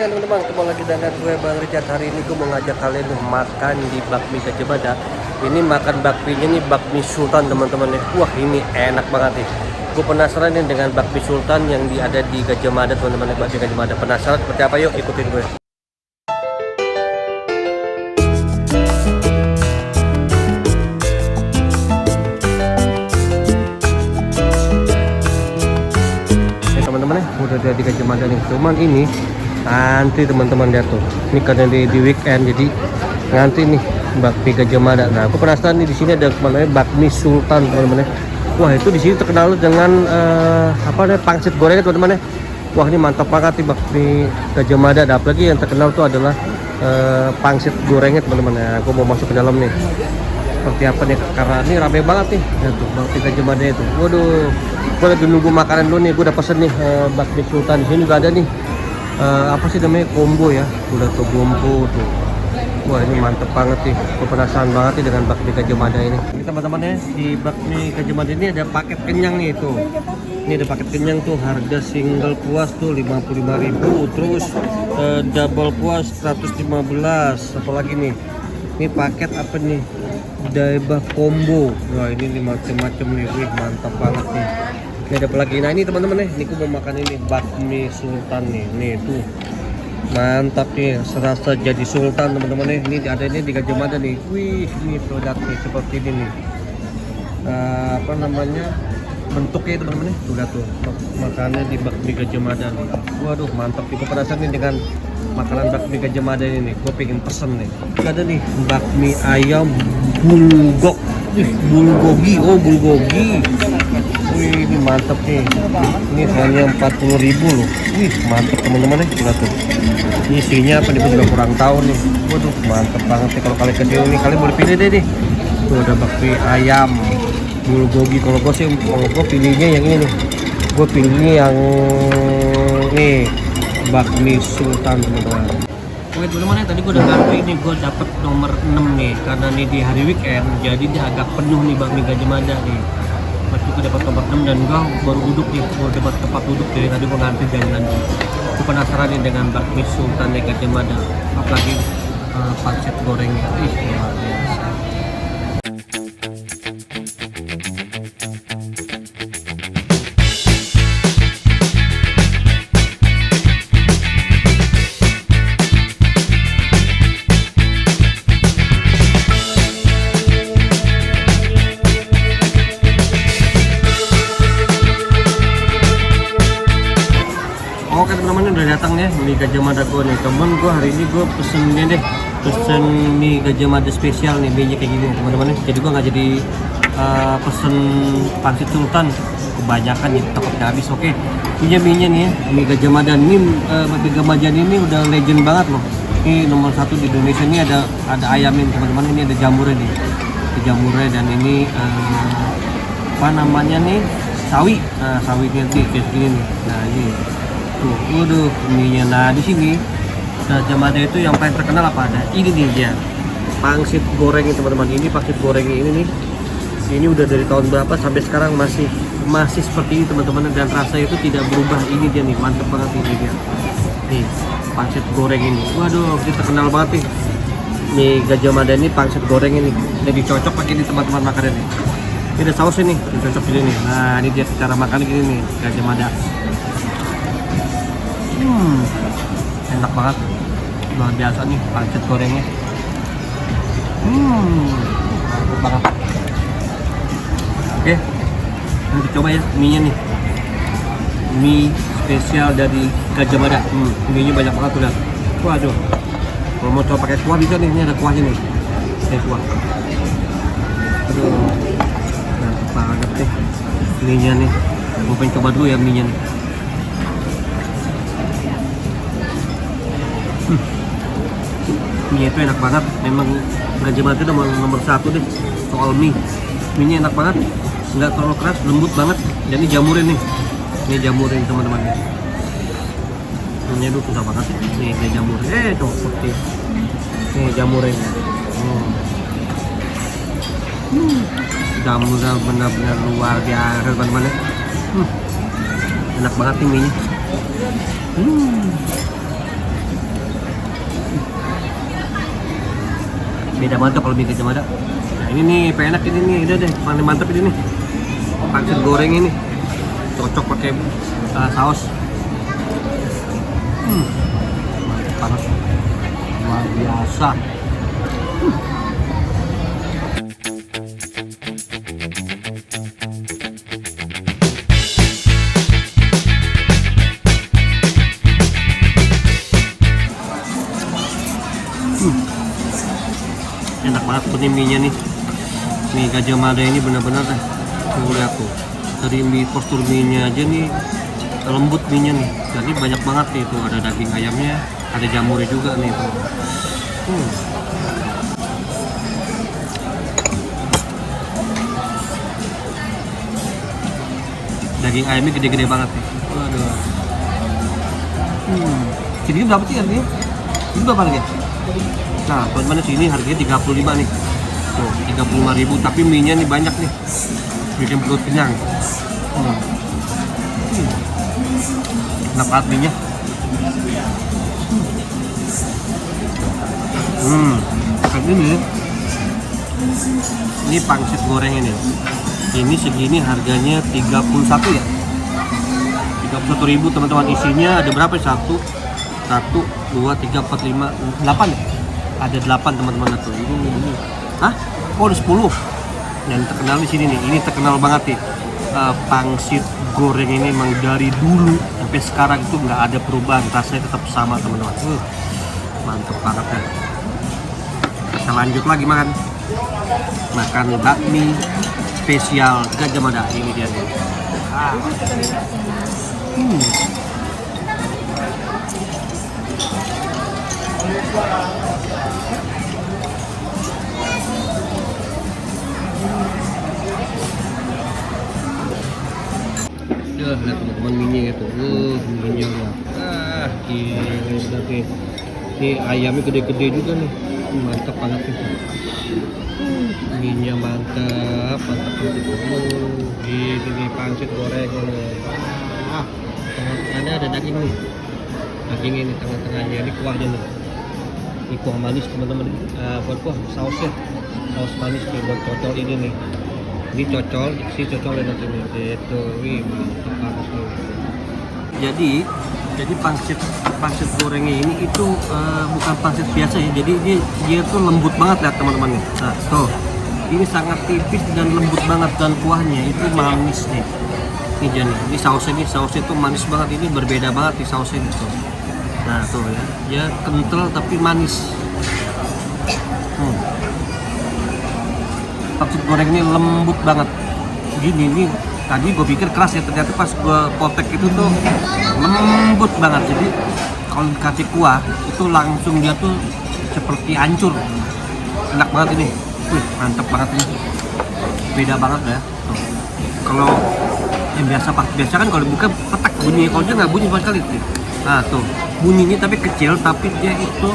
Teman-teman, ketemu lagi dengan gue Bang Richard. Hari ini gue mau ngajak kalian makan di Bakmi Gajah Mada. Ini makan bakminya nih bakmi sultan teman-teman ya. Wah ini enak banget nih. Gue penasaran nih dengan bakmi sultan yang ada di Gajah Mada teman-teman ya. Bakmi Gajah Mada, penasaran seperti apa? Yuk ikutin gue. Teman-teman ya, udah ada di Gajah Mada nih. Cuman ini antri teman-teman, lihat tuh. Ini karena di weekend jadi ngantri nih bakmi Gajah Mada. Nah, aku penasaran nih, di sini ada namanya bakmi sultan teman-teman. Wah, itu di sini terkenal dengan apa namanya, pangsit goreng teman-teman. Wah, ini mantap banget nih bakmi Gajah Mada. Ada apalagi yang terkenal tuh adalah pangsit gorengnya teman-teman. Nah, aku mau masuk ke dalam nih. Seperti apa nih, karena ini rame banget nih. Nah, tuh bakmi Gajah Mada itu. Waduh, gue lagi nunggu makanan dulu nih. Gue udah pesen nih bakmi sultan. Di sini juga ada nih apa sih namanya, combo ya. Udah tuh combo tuh. Wah ini mantep banget nih. Gue penasaran banget nih dengan bakmi Gajah Mada ini. Ini teman-teman ya, di bakmi Gajah Mada ini ada paket kenyang nih tuh. Ini ada paket kenyang tuh, harga single puas tuh 55.000, terus double puas 115. Apalagi nih, ini paket apa nih, daebah combo. Wah ini macam-macam nih. Wih mantap banget nih. Ini ada apa lagi? Nah ini teman-teman nih, ini aku mau makan ini bakmi sultan nih. Nih tuh mantap nih, serasa jadi sultan teman-teman nih. Ini ada ini di Gajah Mada nih. Wih ini produk nih seperti ini nih. Apa namanya, bentuknya teman-teman nih. Udah tuh makannya di bakmi Gajah Mada nih. Waduh mantap nih, penasaran nih dengan makanan bakmi Gajah Mada ini nih. Gue pengen pesen nih. Ada nih bakmi ayam bulgok. Wih bulgogi, oh bulgogi. Wih ini mantep nih. Ini hanya 40.000 loh. Wih mantep teman-teman nih. Lihat tuh, isinya apa nih, juga kurang tahu nih. Waduh mantep banget nih. Kalau kalian kesini nih, kalian boleh pilih deh nih. Tuh ada bakmi ayam bulgogi. Kalau gue pilihnya yang ini nih. Gue pilihnya yang nih bakmi sultan teman-teman. Oke teman-teman, tadi gue udah ngantri ini, gue dapet nomor 6 nih. Karena nih di hari weekend, jadi dia agak penuh nih bakmi Gajah Mada nih. Waktu itu dapat nomor 6 dan gue baru duduk nih, gue dapat tempat duduk. Jadi tadi gue ngantri dan nanti gue penasaran nih dengan bakmi sultan nih Gajah Mada. Apalagi pangsit gorengnya, ih luar biasa. Oke teman-teman, udah datang ya mie Gajah Mada gue nih. Temen gue hari ini gue pesen ini deh, pesen mie Gajah Mada spesial nih, mie nya kayak gini teman-teman. Jadi gue nggak jadi pesen pangsit sultan, kebanyakan nih takutnya habis. Oke, mie nya nih ya, mie Gajah Mada ini mie Gajah Mada ini udah legend banget loh. Ini nomor 1 di Indonesia. Ini ada ayamnya teman-teman. Ini ada jamurnya nih, ada jamurnya, dan ini apa namanya nih, sawi. Nah sawinya nih kayak gini nih. Nah ini tuh, waduh mie-nya. Nah di sini Gajah Mada itu yang paling terkenal apa, ada ini nih dia, pangsit gorengnya teman-teman. Ini pangsit gorengnya ini nih, ini udah dari tahun berapa sampai sekarang masih seperti ini teman-teman, dan rasanya itu tidak berubah. Ini dia nih, mantep banget ini dia nih, pangsit goreng ini. Waduh ini terkenal banget nih, nih Gajah Mada ini pangsit goreng ini. Jadi cocok pakai ini teman-teman makannya nih. Ini ada sausnya nih, ini cocok gini nih. Nah ini dia cara makannya gini nih Gajah Mada. Enak banget, luar biasa nih pangsit gorengnya. Enak banget. Oke, nanti coba ya mie nya nih, mie spesial dari Gajah Mada. Mie nya banyak banget udah. Waduh, kalau mau coba pakai kuah bisa nih, ini ada kuahnya nih, ini kuah. Aduh, enak banget nih mie nya nih. Gue pengen coba dulu ya mie nya nih. Mie itu enak banget, memang Gajah Mada itu nomor 1 deh soal mie. Mie nya enak banget, nggak terlalu keras, lembut banget. Dan ini jamurnya nih, ini jamurnya teman-teman. Ini tuh susah banget nih, ini jamurnya. Tuh seperti ini jamurnya. Jamurnya benar-benar luar biasa teman-teman. Enak banget nih mie nya. Beda banget kalau mie Gajah Mada. Nah ini nih, enak ini nih, udah deh, paling mantap ini nih. Pangsit goreng ini, cocok pakai saus. Mantap banget, luar biasa. Enak banget nih mie nya nih. Mie Gajah Mada ini benar-benar tunggu lihat tuh, dari mie postur mie nya aja nih lembut mie nya nih, jadi banyak banget nih tuh, ada daging ayamnya, ada jamurnya juga nih tuh. Daging ayamnya gede-gede banget nih. Waduh. Ini berapa sih harganya? Ini berapa harganya? Nah, teman-teman sini harganya 35 nih. Tuh, 35.000, tapi mie-nya nih banyak nih. Bikin perut kenyang. Enak banget mie-nya. Ini pangsit goreng ini. Ini segini harganya 31 ya. 31.000 teman-teman. Isinya ada berapa? 1, 2, 3, 4, 5, 8 ya? Ada 8 teman-teman tuh. Ini. Hah? Oh, ada 10. Yang terkenal di sini nih. Ini terkenal banget nih. Pangsit goreng ini memang dari dulu sampai sekarang itu nggak ada perubahan. Rasanya tetap sama teman-teman. Mantap banget ya. Kita lanjut lagi makan. Makan bakmi spesial Gajah Mada. Ini dia nih. Lihat teman-teman mie gitu. Mie gila nih. Ini ayamnya gede-gede juga nih. Mantap banget nih. Mie-nya mantap banget. Ini pangsit goreng nih. Ada daging nih. Daging ini tengah-tengahnya, ini kuahnya nih. Ini kuah manis teman-teman. Buat kuah sausnya. Saus manis nih buat cocol ini nih. Ini cocol, isi cocol enak ini. Itu, mantap banget nih. Jadi pangsit gorengnya ini itu bukan pangsit biasa ya. Jadi dia tuh lembut banget, lihat teman-teman nih. Nah, tuh. Ini sangat tipis dan lembut banget, dan kuahnya itu manis nih. Ini jadi, ini sausnya tuh manis banget. Ini berbeda banget di sausnya itu. Nah, tuh ya. Dia kental tapi manis. Pangsit goreng ini lembut banget. Gini nih, tadi gue pikir keras ya, ternyata pas gue potek itu tuh lembut banget. Jadi kalau dikasih kuah itu langsung dia tuh seperti hancur. Enak banget ini. Mantep banget ini. Beda banget ya. Tuh. Kalau yang biasa kan kalau buka petak bunyi, kalau dia nggak bunyi sama sekali. Nah tuh bunyinya tapi kecil, tapi dia itu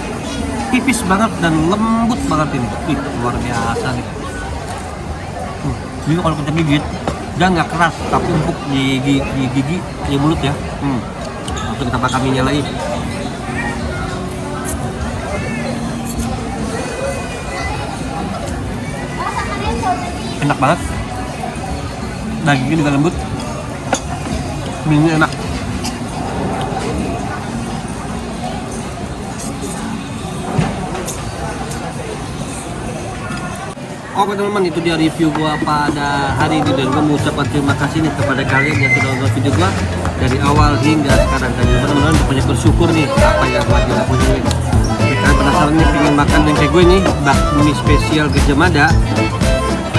tipis banget dan lembut banget ini. Luar biasa nih. Jadi kalau kita gigit dia nggak keras tapi empuk di gigi, di mulut ya. Langsung kita makan minyak lagi. Enak banget, dagingnya juga lembut, minyak enak. Oke teman-teman, itu dia review gua pada hari ini, dan gua mengucapkan terima kasih nih kepada kalian yang sudah nonton video gua dari awal hingga sekarang. Dan teman-teman banyak bersyukur nih apa yang lagi lakuin. Kalian penasaran nih pengen makan yang kayak gue nih, bakmi spesial Gajah Mada.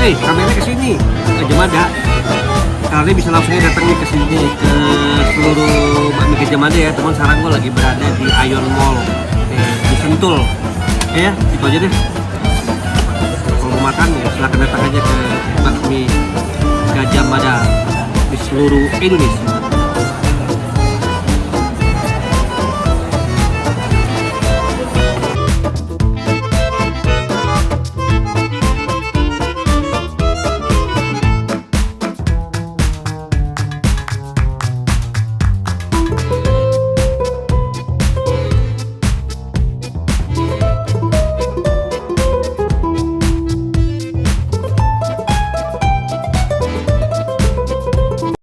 Kameranya ke sini, Gajah Mada. Kalian bisa langsung datang nih ke sini, ke seluruh bakmi Gajah Mada ya teman. Sekarang gua lagi berada di Ion Mall di Sentul. Ya, itu aja deh. Makan ya silahkan datang aja ke bakmi Gajah Mada di seluruh Indonesia.